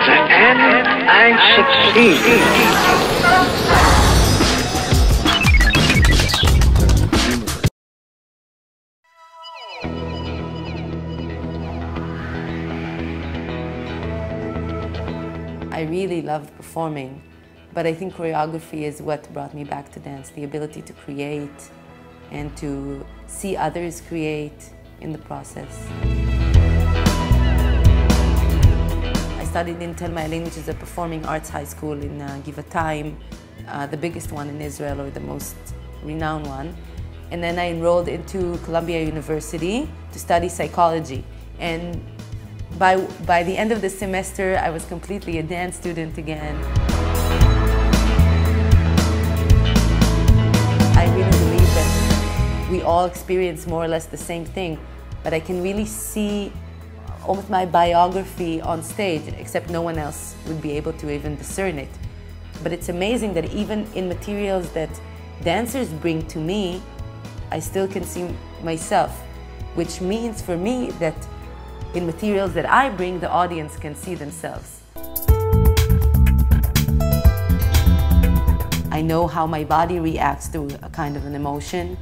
and I succeed. I really loved performing, but I think choreography is what brought me back to dance, the ability to create and to see others create in the process. I studied in Tel Ma'alin, which is a performing arts high school in Givatayim, the biggest one in Israel, or the most renowned one. And then I enrolled into Columbia University to study psychology. And by the end of the semester, I was completely a dance student again. I really believe that we all experience more or less the same thing, but I can really see almost my biography on stage, except no one else would be able to even discern it. But it's amazing that even in materials that dancers bring to me, I still can see myself, which means for me that in materials that I bring, the audience can see themselves. I know how my body reacts to a kind of an emotion,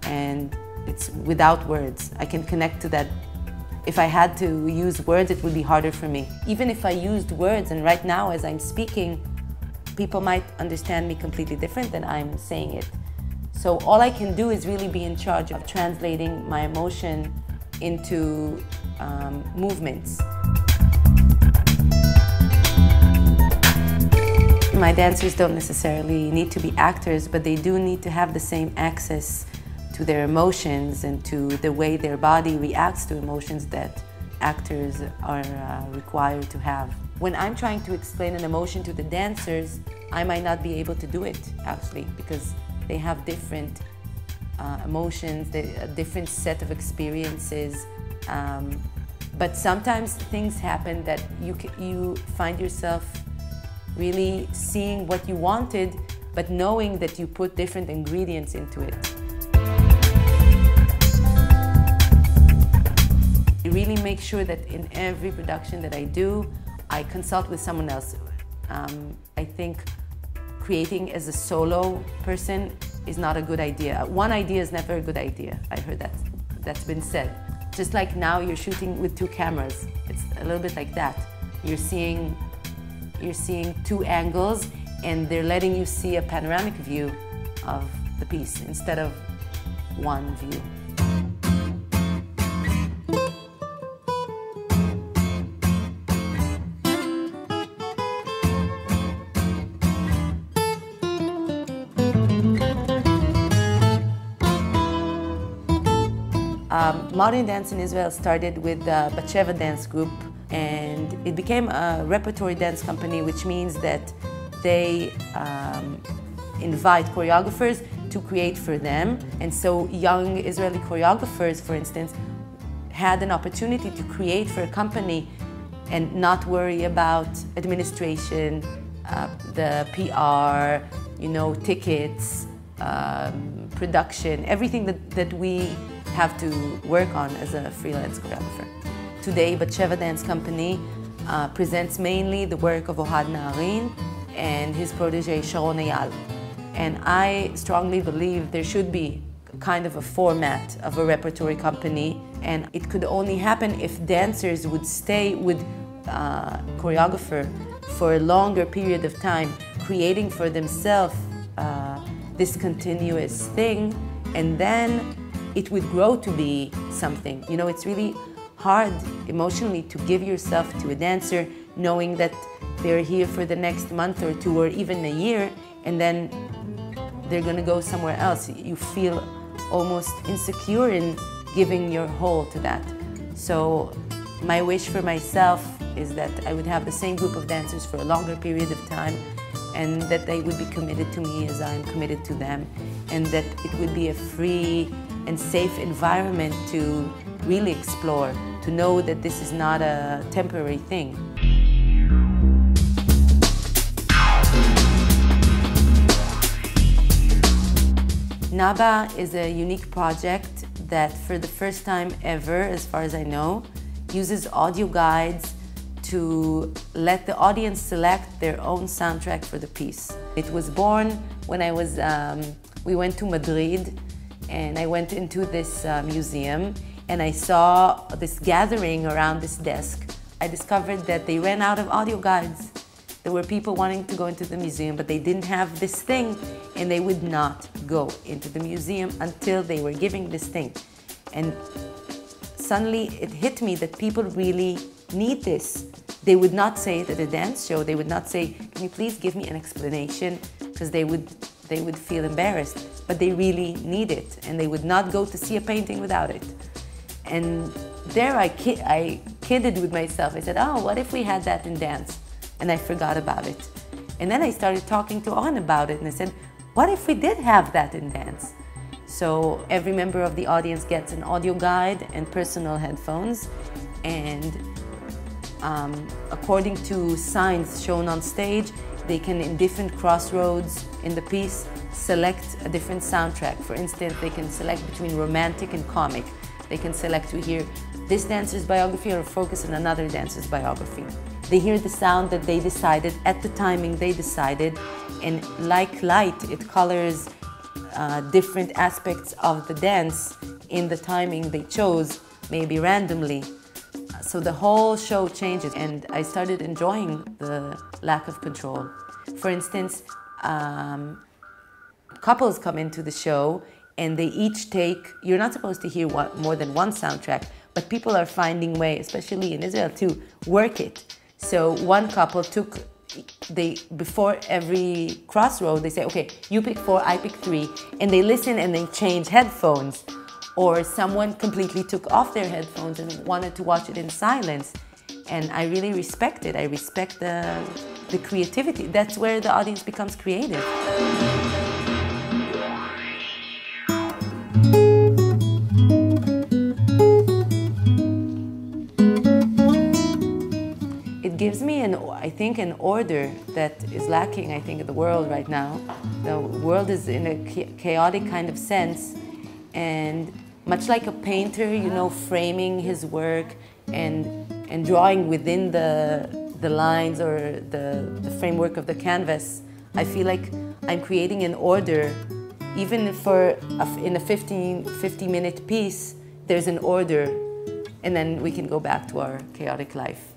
and it's without words. I can connect to that. If I had to use words, it would be harder for me. Even if I used words, and right now as I'm speaking, people might understand me completely different than I'm saying it. So all I can do is really be in charge of translating my emotion into movements. My dancers don't necessarily need to be actors, but they do need to have the same access to their emotions and to the way their body reacts to emotions that actors are required to have. When I'm trying to explain an emotion to the dancers, I might not be able to do it, actually, because they have different emotions, a different set of experiences. But sometimes things happen that you find yourself really seeing what you wanted, but knowing that you put different ingredients into it. I really make sure that in every production that I do, I consult with someone else. I think creating as a solo person is not a good idea. One idea is never a good idea. I heard that's been said. Just like now you're shooting with two cameras. It's a little bit like that. You're seeing two angles, and they're letting you see a panoramic view of the piece instead of one view. Modern dance in Israel started with the Bat dance group, and it became a repertory dance company, which means that they invite choreographers to create for them. And so young Israeli choreographers, for instance, had an opportunity to create for a company and not worry about administration, the PR, tickets, production, everything that we have to work on as a freelance choreographer. Today, Bat Dance Company presents mainly the work of Ohad Naharin and his protege Sharon Eyal. And I strongly believe there should be kind of a format of a repertory company, and it could only happen if dancers would stay with a choreographer for a longer period of time, creating for themselves this continuous thing, and then it would grow to be something. It's really hard emotionally to give yourself to a dancer knowing that they're here for the next month or two or even a year, and then they're gonna go somewhere else. You feel almost insecure in giving your whole to that. So my wish for myself is that I would have the same group of dancers for a longer period of time, and that they would be committed to me as I'm committed to them, and that it would be a free and safe environment to really explore, to know that this is not a temporary thing. NABA is a unique project that for the first time ever, as far as I know, uses audio guides to let the audience select their own soundtrack for the piece. It was born when I was, we went to Madrid, and I went into this museum, and I saw this gathering around this desk. I discovered that they ran out of audio guides. There were people wanting to go into the museum, but they didn't have this thing, and they would not go into the museum until they were giving this thing. And suddenly it hit me that people really need this. They would not say it at a dance show. They would not say, "Can you please give me an explanation?" Because they would feel embarrassed. But they really need it, and they would not go to see a painting without it. And there I kidded with myself. I said, "Oh, what if we had that in dance?" And I forgot about it. And then I started talking to Oren about it, and I said, "What if we did have that in dance?" So every member of the audience gets an audio guide and personal headphones, and according to signs shown on stage, they can, in different crossroads in the piece, select a different soundtrack. For instance, they can select between romantic and comic. They can select to hear this dancer's biography or focus on another dancer's biography. They hear the sound that they decided, at the timing they decided, and like light, it colors different aspects of the dance in the timing they chose, maybe randomly. So the whole show changes, and I started enjoying the lack of control. For instance, couples come into the show and they each take, you're not supposed to hear more than one soundtrack, but people are finding way, especially in Israel, to work it. So one couple took, before every crossroad, they say, okay, you pick 4, I pick 3, and they listen and they change headphones. Or someone completely took off their headphones and wanted to watch it in silence. And I really respect it. I respect the creativity. That's where the audience becomes creative. It gives me, I think, an order that is lacking, I think, in the world right now. The world is in a chaotic kind of sense, and much like a painter, you know, framing his work and drawing within the lines or the framework of the canvas, I feel like I'm creating an order. Even in a 50-minute piece, there's an order, and then we can go back to our chaotic life.